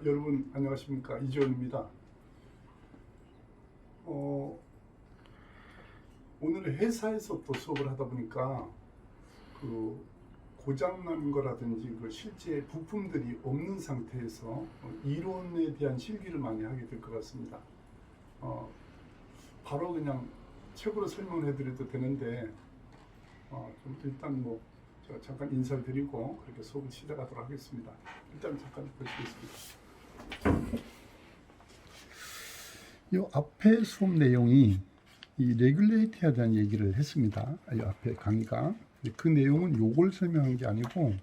여러분 안녕하십니까, 이지원입니다. 오늘 회사에서 또 수업을 하다 보니까 그 고장난 거라든지 그 실제 부품들이 없는 상태에서 이론에 대한 실기를 많이 하게 될 것 같습니다. 바로 그냥 책으로 설명을 해드려도 되는데 좀 일단 뭐 제가 잠깐 인사를 드리고 그렇게 수업을 시작하도록 하겠습니다. 일단 잠깐 보시겠습니다. 이 앞에 수업 내용이 이 레귤레이터에 대한 얘기를 했습니다. 이 앞에 강의가. 그 내용은 요걸 설명한 게 아니고,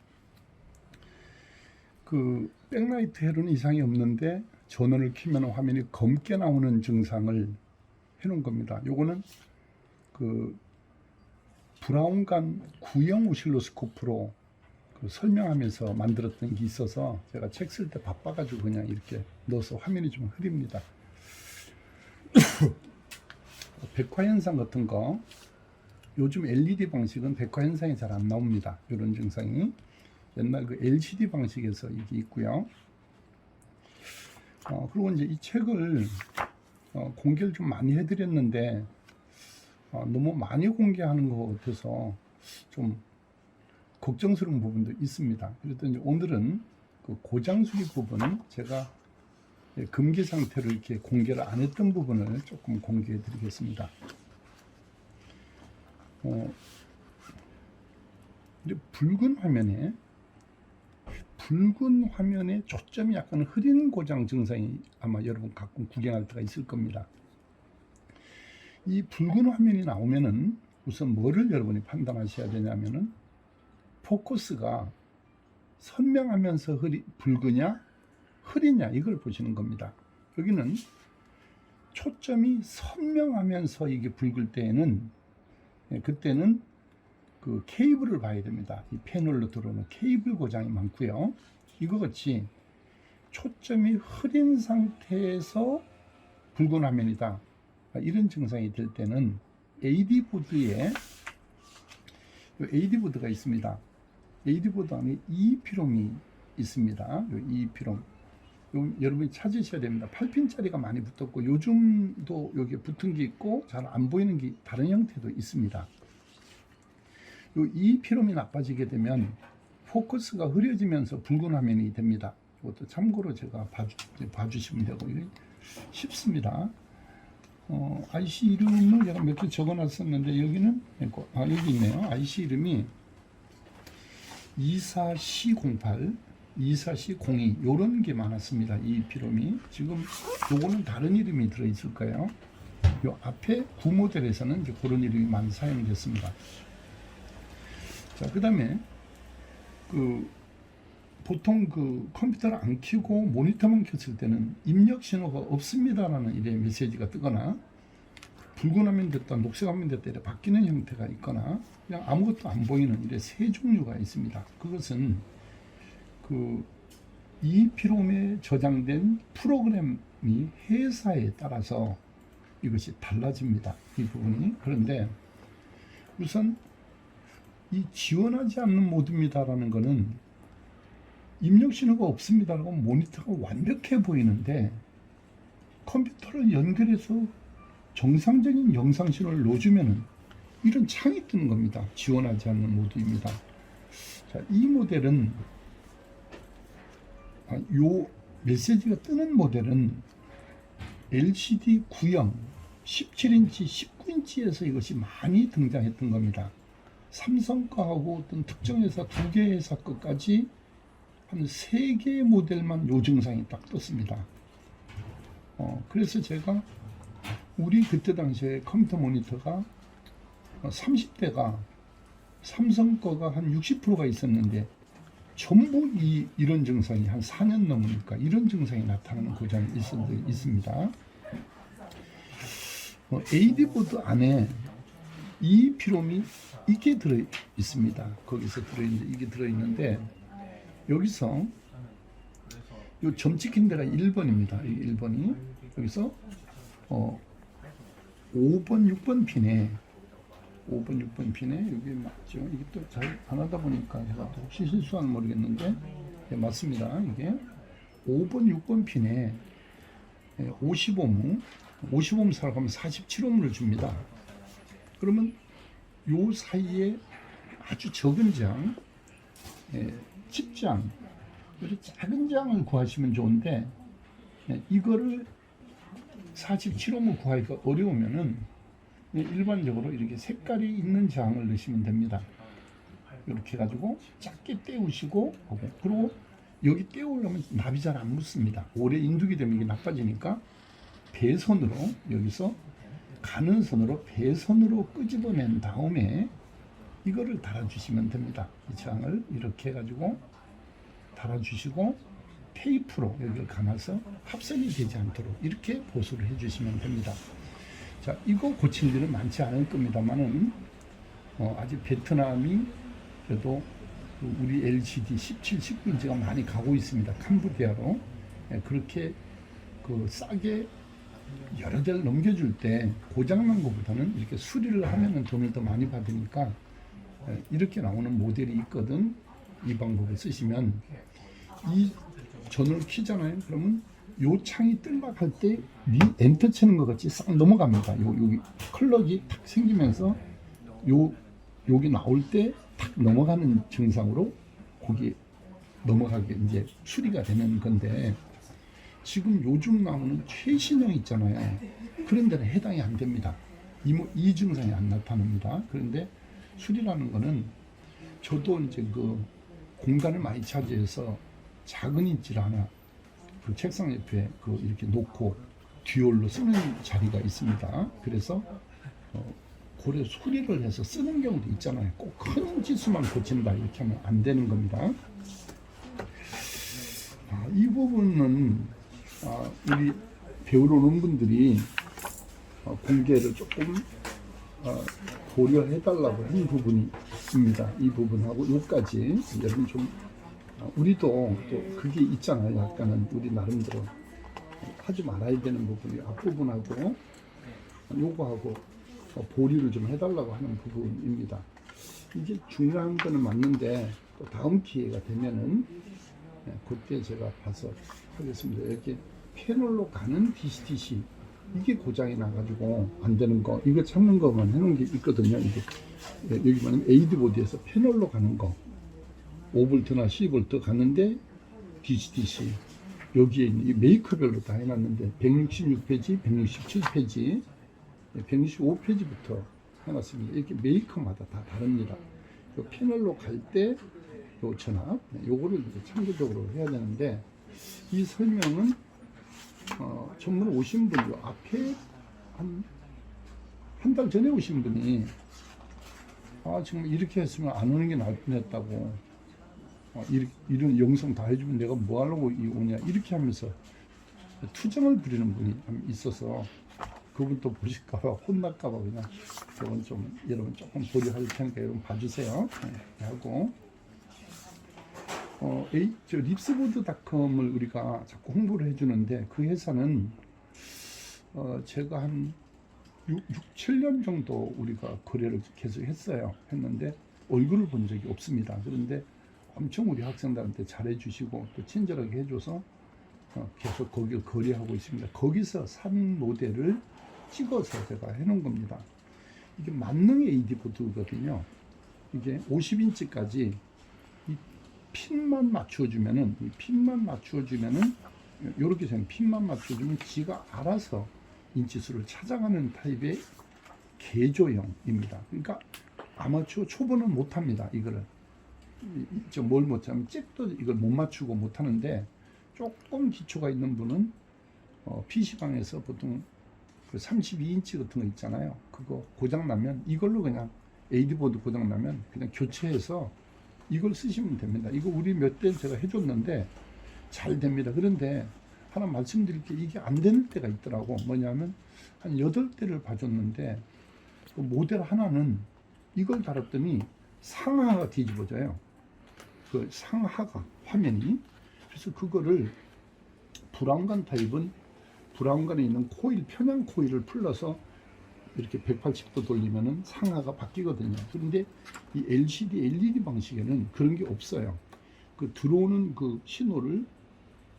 그 백라이트 헬은 이상이 없는데 전원을 켜면 화면이 검게 나오는 증상을 해놓은 겁니다. 요거는 그 브라운관 구형 오실로스코프로 그 설명하면서 만들었던 게 있어서 제가 책 쓸 때 바빠가지고 그냥 이렇게 넣어서 화면이 좀 흐립니다. 백화현상 같은 거, 요즘 LED 방식은 백화현상이 잘 안 나옵니다. 이런 증상이. 옛날 그 LCD 방식에서 이게 있고요. 그리고 이제 이 책을 공개를 좀 많이 해드렸는데 너무 많이 공개하는 것 같아서 좀 걱정스러운 부분도 있습니다. 그래서 이제 오늘은 그 고장 수리 부분, 제가 금기 상태로 이렇게 공개를 안 했던 부분을 조금 공개해 드리겠습니다. 붉은 화면에 초점이 약간 흐린 고장 증상이 아마 여러분 가끔 구경할 때가 있을 겁니다. 이 붉은 화면이 나오면은 우선 뭐를 여러분이 판단하셔야 되냐면은 포커스가 선명하면서 붉으냐 흐리냐 이걸 보시는 겁니다. 여기는 초점이 선명하면서 이게 붉을 때에는, 그때는 그 케이블을 봐야 됩니다. 이 패널로 들어오는 케이블 고장이 많고요. 이거 같이 초점이 흐린 상태에서 붉은 화면이다, 이런 증상이 될 때는 AD 보드에 AD 보드가 있습니다. AD 보드 안에 EEPROM이 있습니다. EEPROM 여러분이 찾으셔야 됩니다. 8핀짜리가 많이 붙었고, 요즘도 여기에 붙은 게 있고 잘 안 보이는 게 다른 형태도 있습니다. 이 피롬이 나빠지게 되면 포커스가 흐려지면서 붉은 화면이 됩니다. 이것도 참고로 제가 봐주시면 되고, 이게 쉽습니다. IC 이름을 제가 몇 개 적어놨었는데 여기는 여기 있네요. IC 이름이 24C08, 24C02 요런 게 많았습니다. 이 피롬이. 지금 요거는 다른 이름이 들어있을 거예요. 요 앞에 9 모델에서는 이제 그런 이름이 많이 사용됐습니다. 자, 그 다음에 보통 그 컴퓨터를 안 켜고 모니터만 켰을 때는 입력 신호가 없습니다라는 이런 메시지가 뜨거나, 붉은 화면 됐다 녹색 화면 됐다 이렇게 바뀌는 형태가 있거나, 그냥 아무것도 안 보이는 이런 세 종류가 있습니다. 그것은 그 EEPROM에 저장된 프로그램이 회사에 따라서 이것이 달라집니다. 이 부분이. 그런데 우선 이 지원하지 않는 모드입니다라는 거는 입력 신호가 없습니다라고 모니터가 완벽해 보이는데, 컴퓨터를 연결해서 정상적인 영상 신호를 넣어주면은 이런 창이 뜨는 겁니다. 지원하지 않는 모드입니다. 자, 이 모델은 요 메시지가 뜨는 모델은 LCD 구형 17인치, 19인치에서 이것이 많이 등장했던 겁니다. 삼성 거하고 어떤 특정 회사 2개 회사 것까지 한 3개의 모델만 요 증상이 딱 떴습니다. 그래서 제가 우리 그때 당시에 컴퓨터 모니터가 30대가 삼성 거가 한 60%가 있었는데 전부 이런 증상이 한 4년 넘으니까 이런 증상이 나타나는 고장이 있습니다. AD 보드 안에 이 피롬이 이게 들어 있습니다. 거기서 이게 들어 있는데, 여기서 요 점 찍힌 데가 1번입니다. 1번이 여기서 5번, 6번 핀에 5번, 6번 핀에 여기 맞죠? 이게 또 잘 안 하다 보니까 제가 혹시 실수하면 모르겠는데, 네, 맞습니다. 이게 5번, 6번 핀에 50오hm 사용하면 47ohm을 줍니다. 그러면 요 사이에 아주 적은 장, 집장, 이렇게 작은 장을 구하시면 좋은데 이거를 47ohm을 구하기가 어려우면은 일반적으로 이렇게 색깔이 있는 장을 넣으시면 됩니다. 이렇게 해가지고 작게 떼우시고, 그리고 여기 떼우려면 납이 잘 안 붙습니다. 오래 인두기 되면 이게 나빠지니까 배선으로, 여기서 가는 선으로 배선으로 끄집어낸 다음에 이거를 달아주시면 됩니다. 이 장을 이렇게 해가지고 달아주시고 테이프로 여기를 감아서 합선이 되지 않도록 이렇게 보수를 해주시면 됩니다. 자, 이거 고칠 일은 많지 않을 겁니다만은 아직 베트남이 그래도 우리 LCD 17, 19인치가 많이 가고 있습니다. 캄보디아로. 그렇게 싸게 여러 대를 넘겨줄 때 고장난 것보다는 이렇게 수리를 하면은 돈을 더 많이 받으니까 이렇게 나오는 모델이 있거든. 이 방법을 쓰시면 이 전원을 키잖아요. 그러면 요 창이 뜰락할 때 엔터 치는 것 같이 싹 넘어갑니다. 여기 클럭이 탁 생기면서 여기 나올 때 탁 넘어가는 증상으로 거기 넘어가게 이제 수리가 되는 건데, 지금 요즘 나오는 최신형 있잖아요. 그런 데는 해당이 안 됩니다. 이 증상이 안 나타납니다. 그런데 수리라는 거는 저도 이제 공간을 많이 차지해서 작은 인치를 하나 책상 옆에 이렇게 놓고 듀얼로 쓰는 자리가 있습니다. 그래서 고래 수리를 해서 쓰는 경우도 있잖아요. 꼭 큰 지수만 고친다 이렇게 하면 안 되는 겁니다. 이 부분은 우리 배우러 오는 분들이 공개를 조금 고려해달라고 한 부분이 있습니다. 이 부분하고 요까지 여러분 좀 우리도 또 그게 있잖아요. 약간은 우리 나름대로 하지 말아야 되는 부분이 앞부분하고 요거하고 보류를 좀 해달라고 하는 부분입니다. 이게 중요한 거는 맞는데 또 다음 기회가 되면은 그때 제가 봐서 하겠습니다. 이렇게 패널로 가는 DCTC 이게 고장이 나가지고 안 되는 거, 이거 찾는 거만 해놓은 게 있거든요. 이게 여기 보면 에이드보드에서 패널로 가는 거 5V나 10V 갔는데 DCTC 여기에 있는 이 메이커별로 다 해놨는데 166페이지, 167페이지, 165페이지부터 해놨습니다. 이렇게 메이커마다 다 다릅니다. 요 패널로 갈 때 요 전압, 요거를 이제 참고적으로 해야 되는데, 이 설명은 전문 오신 분, 요 앞에 한 달 전에 오신 분이 정말 이렇게 했으면 안 오는 게 낫다고, 이런 영상 다 해주면 내가 뭐 하려고 오냐 이렇게 하면서 투정을 부리는 분이 있어서 그분도 보실까봐 혼날까봐 그냥 저건 좀 여러분 조금 보류할 테니까 여러분 봐주세요. 하고 립스보드닷컴을 우리가 자꾸 홍보를 해주는데 그 회사는 제가 한 6, 7년 정도 우리가 거래를 계속 했는데 얼굴을 본 적이 없습니다. 그런데 엄청 우리 학생들한테 잘해주시고 또 친절하게 해줘서 계속 거기를 거래하고 있습니다. 거기서 산 모델을 찍어서 제가 해놓은 겁니다. 이게 만능 AD 보드거든요. 이게 50인치까지 이 핀만 맞춰주면은, 이렇게 생긴 핀만 맞춰주면 지가 알아서 인치수를 찾아가는 타입의 개조형입니다. 그러니까 아마추어 초보는 못합니다. 이거를 뭘 못하면 잭도 이걸 못 맞추고 못하는데, 조금 기초가 있는 분은 PC방에서 보통 그 32인치 같은 거 있잖아요. 그거 고장나면 이걸로 그냥 AD보드 고장나면 그냥 교체해서 이걸 쓰시면 됩니다. 이거 우리 몇 대 제가 해줬는데 잘 됩니다. 그런데 하나 말씀드릴 게 이게 안 되는 때가 있더라고. 뭐냐면 한 8대를 봐줬는데 그 모델 하나는 이걸 달았더니 상하가 뒤집어져요. 그 상하가 화면이. 그래서 그거를 브라운관 타입은 브라운관에 있는 코일, 편향 코일을 풀러서 이렇게 180도 돌리면은 상하가 바뀌거든요. 그런데 이 LCD, LED 방식에는 그런 게 없어요. 그 들어오는 그 신호를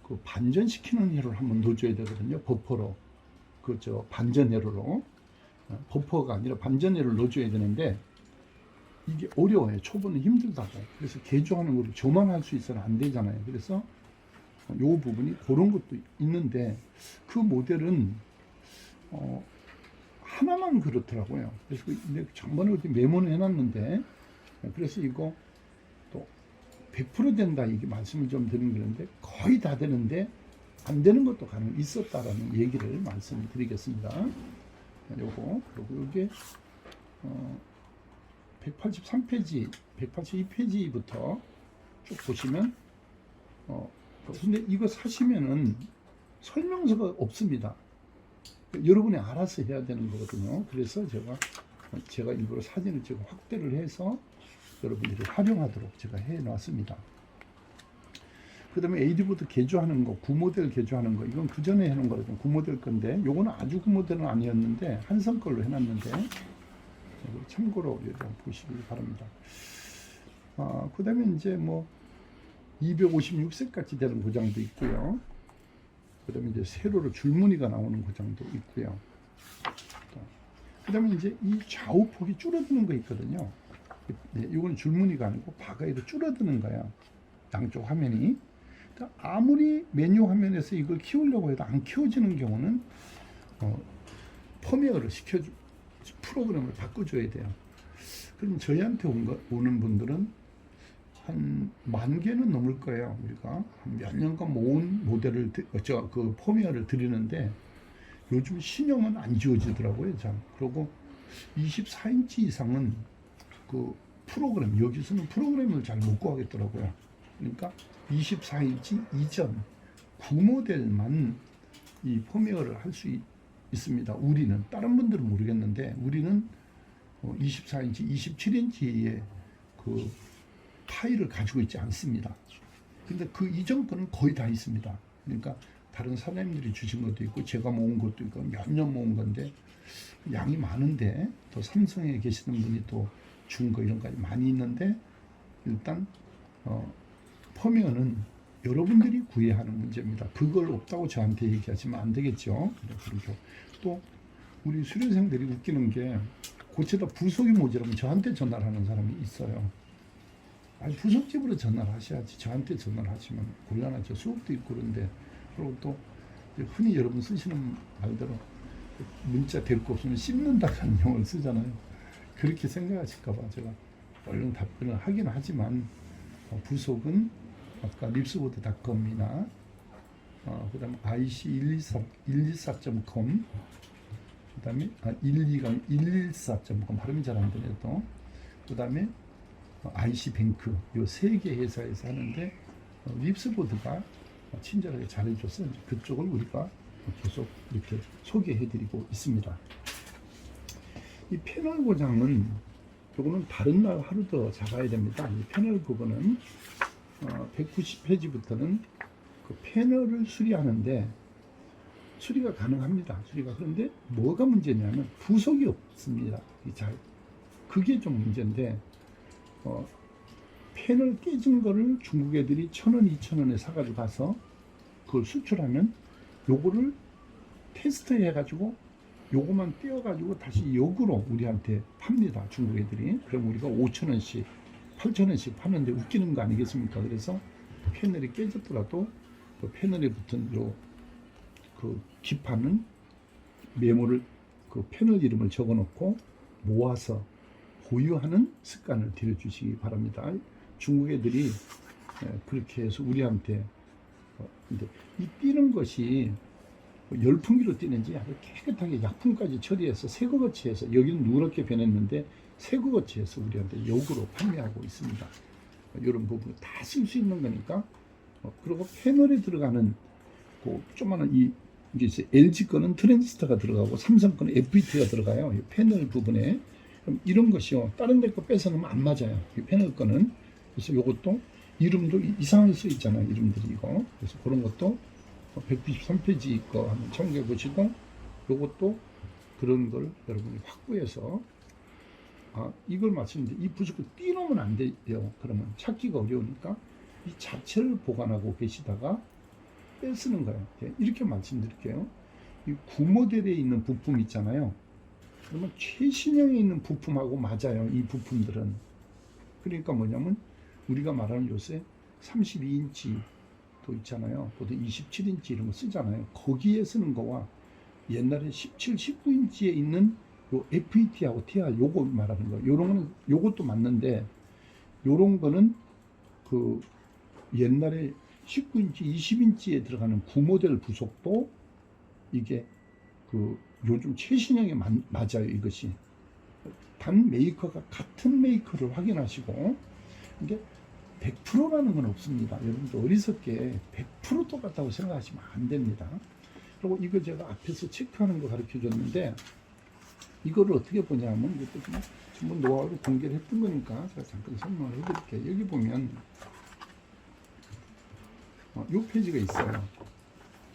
그 반전시키는 회로를 한번 넣어줘야 되거든요. 버퍼로. 그저 반전 회로로. 버퍼가 아니라 반전 회로를 넣어줘야 되는데 이게 어려워요. 초보는 힘들다고. 그래서 개조하는 걸 저만 할 수 있어는 안 되잖아요. 그래서 요 부분이 그런 것도 있는데 그 모델은 하나만 그렇더라고요. 그래서 전번에 어디 메모는 해놨는데 그래서 이거 또 100% 된다 이게 말씀을 좀 드린 건데 거의 다 되는데 안 되는 것도 가능 있었다라는 얘기를 말씀드리겠습니다. 요거 그리고 이게 183페이지, 182페이지부터 쭉 보시면 근데 이거 사시면은 설명서가 없습니다. 여러분이 알아서 해야 되는 거거든요. 그래서 제가 일부러 사진을 찍어 확대를 해서 여러분들이 활용하도록 제가 해 놨습니다. 그 다음에 AD보드 개조하는 거, 9모델 개조하는 거, 이건 그 전에 해놓은 거거든요. 9모델 건데, 요거는 아주 9모델은 아니었는데, 한성 걸로 해놨는데, 참고로 좀 보시기 바랍니다. 그 다음에 이제 뭐, 256색까지 되는 고장도 있고요. 그 다음에 이제 세로로 줄무늬가 나오는 고장도 있고요. 그 다음에 이제 이 좌우폭이 줄어드는 거 있거든요. 이건 줄무늬가 아니고 바가이로 줄어드는 거야. 양쪽 화면이. 아무리 메뉴 화면에서 이걸 키우려고 해도 안 키워지는 경우는 펌웨어를 프로그램을 바꿔줘야 돼요. 그럼 저희한테 오는 분들은 한 10,000개는 넘을 거예요. 우리가 몇 년간 모은 모델을 그 펌웨어를 드리는데 요즘 신형은 안 지워지더라고요. 참. 그리고 24인치 이상은 그 프로그램 여기서는 프로그램을 잘 못 구하겠더라고요. 그러니까 24인치 이전 9모델만 이 펌웨어를 할 수 있습니다. 우리는 다른 분들은 모르겠는데 우리는 24인치, 27인치의 그 파일을 가지고 있지 않습니다. 근데 그 이전 거는 거의 다 있습니다. 그러니까 다른 사장님들이 주신 것도 있고 제가 모은 것도 있고 몇 년 모은 건데 양이 많은데 또 삼성에 계시는 분이 또 준 거 이런 까지 많이 있는데 일단 펌웨어는 여러분들이 구해야 하는 문제입니다. 그걸 없다고 저한테 얘기하시면 안 되겠죠. 그리고 또 우리 수료생들이 웃기는 게 고체다 부속이 모자라면 저한테 전화를 하는 사람이 있어요. 아니 부속집으로 전화를 하셔야지 저한테 전화를 하시면 곤란하죠. 수업도 있고 그런데 그리고 또 흔히 여러분 쓰시는 말대로 문자 될 거 없으면 씹는다는 용어를 쓰잖아요. 그렇게 생각하실까봐 제가 얼른 답변을 하긴 하지만 부속은 아까 립스보드닷컴이나 그 다음에 ic124.com 그 다음에 114.com 발음이 잘 안 되네요. 또 그 다음에 IC뱅크 요 세 개 회사에서 하는데 립스보드가 친절하게 잘해줘서 그쪽을 우리가 계속 이렇게 소개해드리고 있습니다. 이 패널 고장은 요거는 다른 날 하루 더 작아야 됩니다. 이 패널 부분은 190페이지부터는 그 패널을 수리하는데 수리가 가능합니다. 그런데 뭐가 문제냐면 부속이 없습니다. 그게 좀 문제인데 패널 깨진 거를 중국 애들이 1,000원, 2,000원에 사가지고 가서 그걸 수출하면 요거를 테스트 해가지고 요거만 떼어가지고 다시 역으로 우리한테 팝니다. 중국 애들이. 그럼 우리가 5,000원씩 8,000원씩 파는데 웃기는 거 아니겠습니까? 그래서 패널이 깨졌더라도 그 패널에 붙은 그 기판은 메모를 그 패널 이름을 적어놓고 모아서 보유하는 습관을 들여주시기 바랍니다. 중국 애들이 그렇게 해서 우리한테 근데 이 띄는 것이 열풍기로 띄는지 아주 깨끗하게 약품까지 처리해서 새거 거치해서 여기는 누렇게 변했는데 새거 거치해서 우리한테 역으로 판매하고 있습니다. 이런 부분 다 쓸 수 있는 거니까 그리고 패널에 들어가는 그 조그마한 이게 LG 거는 트랜지스터가 들어가고 삼성 거는 FET가 들어가요. 이 패널 부분에 그럼 이런 것이요 다른 데 거 뺏어 놓으면 안 맞아요. 이 패널 거는 그래서 이것도 이름도 이상하게 써 있잖아요. 이름들이 이거 그래서 그런 것도 193페이지 거 한번 참고해 보시고 요것도 그런 걸 여러분이 확보해서 이걸 말씀드리는데 이 부속을 띄놓으면 안 돼요. 그러면 찾기가 어려우니까 이 자체를 보관하고 계시다가 빼쓰는 거예요. 이렇게 말씀드릴게요. 이 구모델에 있는 부품 있잖아요. 그러면 최신형에 있는 부품하고 맞아요. 이 부품들은. 그러니까 뭐냐면 우리가 말하는 요새 32인치 도 있잖아요. 보통 27인치 이런 거 쓰잖아요. 거기에 쓰는 거와 옛날에 17, 19인치에 있는 요 FET하고 TR 요거 말하는 거. 요런 거는 요것도 맞는데 요런 거는 그 옛날에 19인치, 20인치에 들어가는 9모델 부속도 이게 그 요즘 최신형에 맞아요. 이것이 단 메이커가 같은 메이커를 확인하시고 이게 100%라는 건 없습니다. 여러분들 어리석게 100% 똑같다고 생각하시면 안 됩니다. 그리고 이거 제가 앞에서 체크하는 거 가르쳐 줬는데 이거를 어떻게 보냐면 이것도 그냥 전부 노하우를 공개를 했던 거니까 제가 잠깐 설명을 해드릴게요. 여기 보면 이 페이지가 있어요.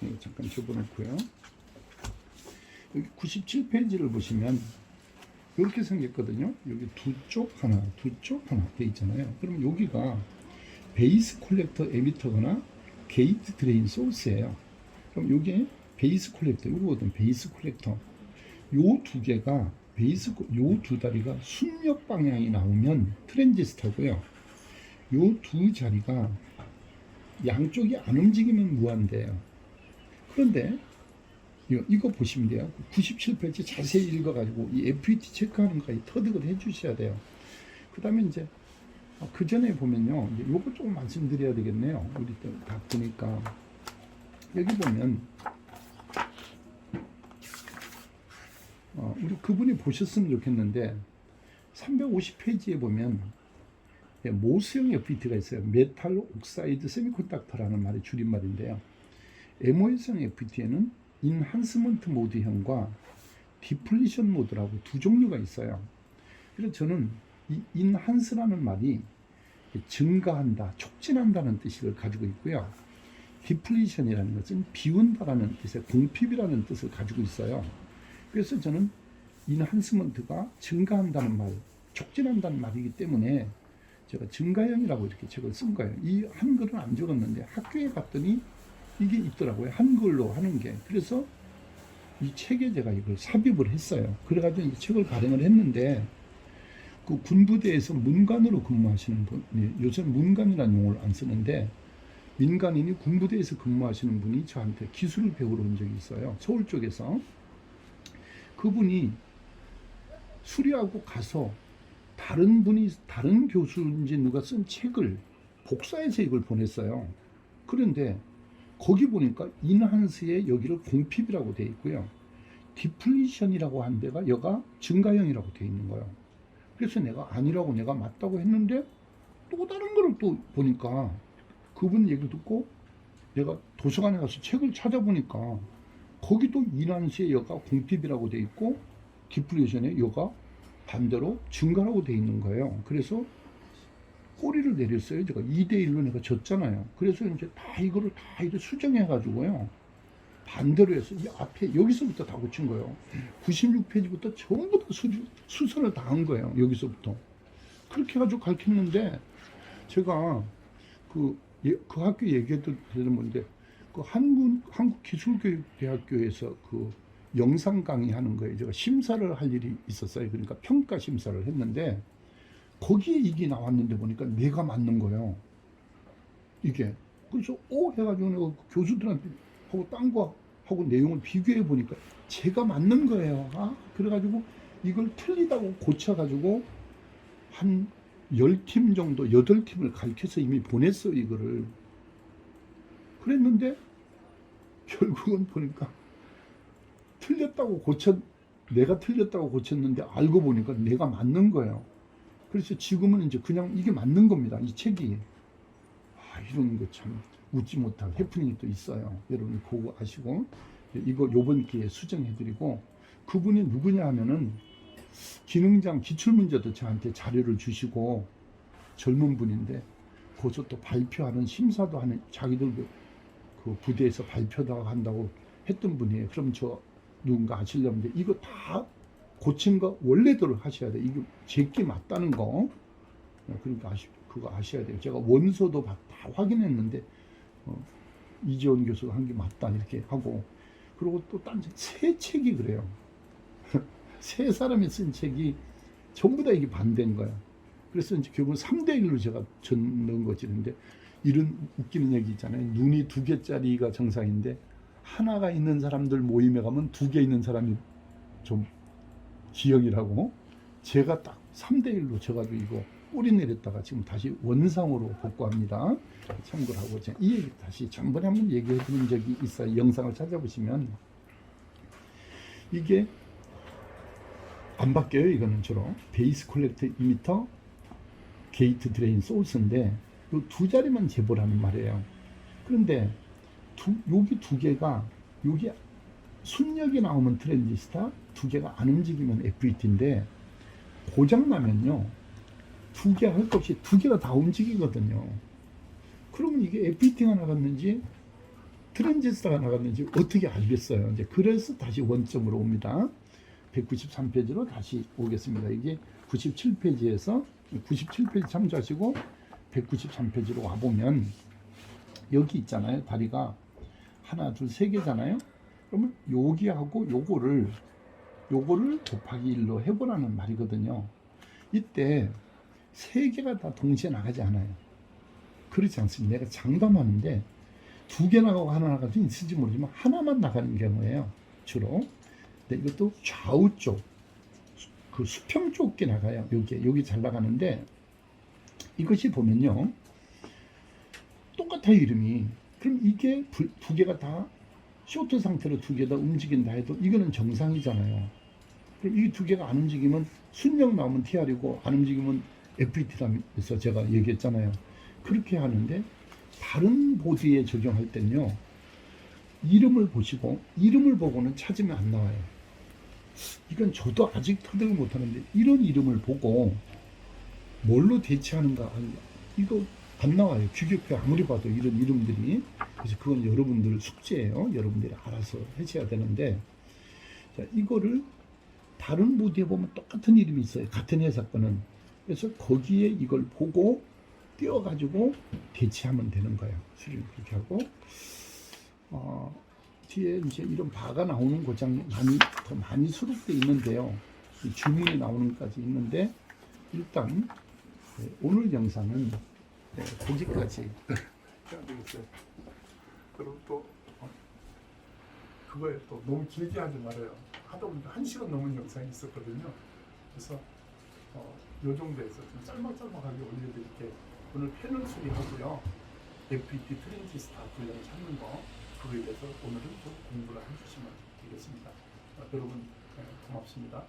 이거 잠깐 접어놓고요. 여기 97페이지를 보시면 이렇게 생겼거든요. 여기 두 쪽 하나 돼 있잖아요. 그럼 여기가 베이스 콜렉터 에미터거나 게이트 드레인 소스예요. 그럼 요게 베이스 콜렉터, 요거거든. 베이스 콜렉터. 요 두 개가 요 두 다리가 순역 방향이 나오면 트랜지스터고요. 요 두 자리가 양쪽이 안 움직이면 무한대예요. 그런데 이거 보시면 돼요. 97페이지 자세히 읽어가지고 이 FET 체크하는 거까지 터득을 해주셔야 돼요. 그 다음에 이제 그 전에 보면요, 이제 요거 조금 말씀드려야 되겠네요. 우리 다 보니까 여기 보면 우리 그분이 보셨으면 좋겠는데 350페이지에 보면 모스형 FET가 있어요. 메탈 옥사이드 세미컨덕터라는 말의 줄임말인데요. MOS형 FET에는 인한스먼트 모드형과 디플리션 모드라고 두 종류가 있어요. 그래서 저는 이 인한스라는 말이 증가한다, 촉진한다는 뜻을 가지고 있고요. 디플리션이라는 것은 비운다라는 뜻의 공핍이라는 뜻을 가지고 있어요. 그래서 저는 인한스먼트가 증가한다는 말, 촉진한다는 말이기 때문에 제가 증가형이라고 이렇게 책을 쓴 거예요. 이 한글은 안 적었는데 학교에 갔더니 이게 있더라고요. 한글로 하는 게. 그래서 이 책에 제가 이걸 삽입을 했어요. 그래가지고 이 책을 발행을 했는데 그 군부대에서 문관으로 근무하시는 분, 요새는 문관이라는 용어를 안 쓰는데 민간인이 군부대에서 근무하시는 분이 저한테 기술을 배우러 온 적이 있어요. 서울 쪽에서. 그분이 수리하고 가서 다른 교수인지 누가 쓴 책을 복사해서 이걸 보냈어요. 그런데 거기 보니까 인한스의 여기를 공핍이라고 되어 있고요. 디플리션이라고 한 데가 여가 증가형이라고 되어 있는 거예요. 그래서 내가 아니라고 내가 맞다고 했는데 또 다른 거를 또 보니까 그분 얘기 듣고 내가 도서관에 가서 책을 찾아보니까 거기도 인한스의 여가 공핍이라고 되어 있고 디플리션의 여가 반대로 증가라고 되어 있는 거예요. 그래서 꼬리를 내렸어요. 제가 2대1로 내가 졌잖아요. 그래서 이제 다 이거를 다 이렇게 수정해가지고요. 반대로 해서 이 앞에 여기서부터 다 고친 거예요. 96페이지부터 전부 다 수선을 다 한 거예요. 여기서부터. 그렇게 해가지고 가르쳤는데 제가 그 학교 얘기해도 되는 건데 그 한국기술교육대학교에서 그 영상 강의하는 거에 제가 심사를 할 일이 있었어요. 그러니까 평가 심사를 했는데 거기에 이게 나왔는데 보니까 내가 맞는 거예요. 이게. 그래서 해가지고 내가 교수들한테 하고 딴 거 하고 내용을 비교해 보니까 제가 맞는 거예요. 그래가지고 이걸 틀리다고 고쳐가지고 한 10팀 정도, 8팀을 가르쳐서 이미 보냈어요, 이거를. 그랬는데 결국은 보니까 내가 틀렸다고 고쳤는데 알고 보니까 내가 맞는 거예요. 그래서 지금은 이제 그냥 이게 맞는 겁니다. 이 책이. 이런 거 참 웃지 못할 해프닝이 또 있어요. 여러분 그거 아시고 이거 요번 기회에 수정해드리고 그분이 누구냐 하면은 기능장 기출문제도 저한테 자료를 주시고 젊은 분인데 거기서 또 발표하는 심사도 하는 자기들도 그 부대에서 발표도 한다고 했던 분이에요. 그럼 저 누군가 아시려면 이거 다 고친 거 원래대로 하셔야 돼요. 이게 제게 맞다는 거. 그러니까 그거 아셔야 돼요. 제가 원서도 다 확인했는데 이재원 교수가 한 게 맞다 이렇게 하고, 그리고 또 딴 세 책이 그래요. 세 사람이 쓴 책이 전부 다 이게 반대인 거야. 그래서 이제 결국 3대1로 제가 넣은 거지. 근데 이런 웃기는 얘기 있잖아요. 눈이 2개짜리가 정상인데 하나가 있는 사람들 모임에 가면 2개 있는 사람이 좀 기형이라고. 제가 딱 3대1로 져가지고 이거 뿌리 내렸다가 지금 다시 원상으로 복구합니다. 참고를 하고, 제가 이 얘기 다시 전번에 한번 얘기해 드린 적이 있어요. 영상을 찾아보시면. 이게 안 바뀌어요. 이거는 주로 베이스 콜렉터 이미터, 게이트 드레인 소스인데 이 두 자리만 재보라는 말이에요. 그런데 여기 두 개가, 여기 순력이 나오면 트랜지스타, 두 개가 안 움직이면 FET인데 고장 나면요, 두 개 할 것 없이 두 개가 다 움직이거든요. 그러면 이게 FET가 나갔는지 트랜지스터가 나갔는지 어떻게 알겠어요? 이제 그래서 다시 원점으로 옵니다. 193페이지로 다시 오겠습니다. 이게 97페이지에서 97페이지 참조하시고 193페이지로 와보면 여기 있잖아요. 다리가 하나, 둘, 세 개잖아요. 그러면 여기하고 요거를 곱하기 1로 해보라는 말이거든요. 이때 세 개가 다 동시에 나가지 않아요. 그렇지 않습니다. 내가 장담하는데 두 개 나가고 하나 나가도 있을지 모르지만 하나만 나가는 경우예요. 주로. 근데 이것도 좌우 쪽, 그 수평 쪽에 나가요. 여기 잘 나가는데 이것이 보면요, 똑같아요, 이름이. 그럼 이게 두 개가 다 쇼트 상태로 두 개 다 움직인다 해도 이거는 정상이잖아요. 그럼 이 두 개가 안 움직이면 순력 나오면 TR이고 안 움직이면 FET라면서 제가 얘기했잖아요. 그렇게 하는데 다른 보드에 적용할 때는요, 이름을 보시고 이름을 보고는 찾으면 안 나와요. 이건 저도 아직 터득을 못하는데 이런 이름을 보고 뭘로 대체하는가, 이거 안 나와요. 규격표 아무리 봐도 이런 이름들이. 그래서 그건 여러분들 숙제예요. 여러분들이 알아서 해줘야 되는데, 자, 이거를 다른 보드에 보면 똑같은 이름이 있어요. 같은 회사 거는. 그래서 거기에 이걸 보고 띄워가지고 대체하면 되는 거예요. 수리를 그렇게 하고, 뒤에 이제 이런 바가 나오는 고장이 더 많이 수록되어 있는데요. 주문이 나오는 것까지 있는데, 일단 오늘 영상은 거기까지 해야 되겠어요. 그리고 또 그거에 또 너무 길게 하지 말아요. 하다 보니까 1시간 넘은 영상이 있었거든요. 그래서 요 정도에서 좀 짤막짤막하게 올려드릴게요. 오늘 패널 수리하고요, FET 트랜지스터 분량 찾는 거, 그거에 대해서 오늘은 좀 공부를 해주시면 되겠습니다. 여러분 고맙습니다.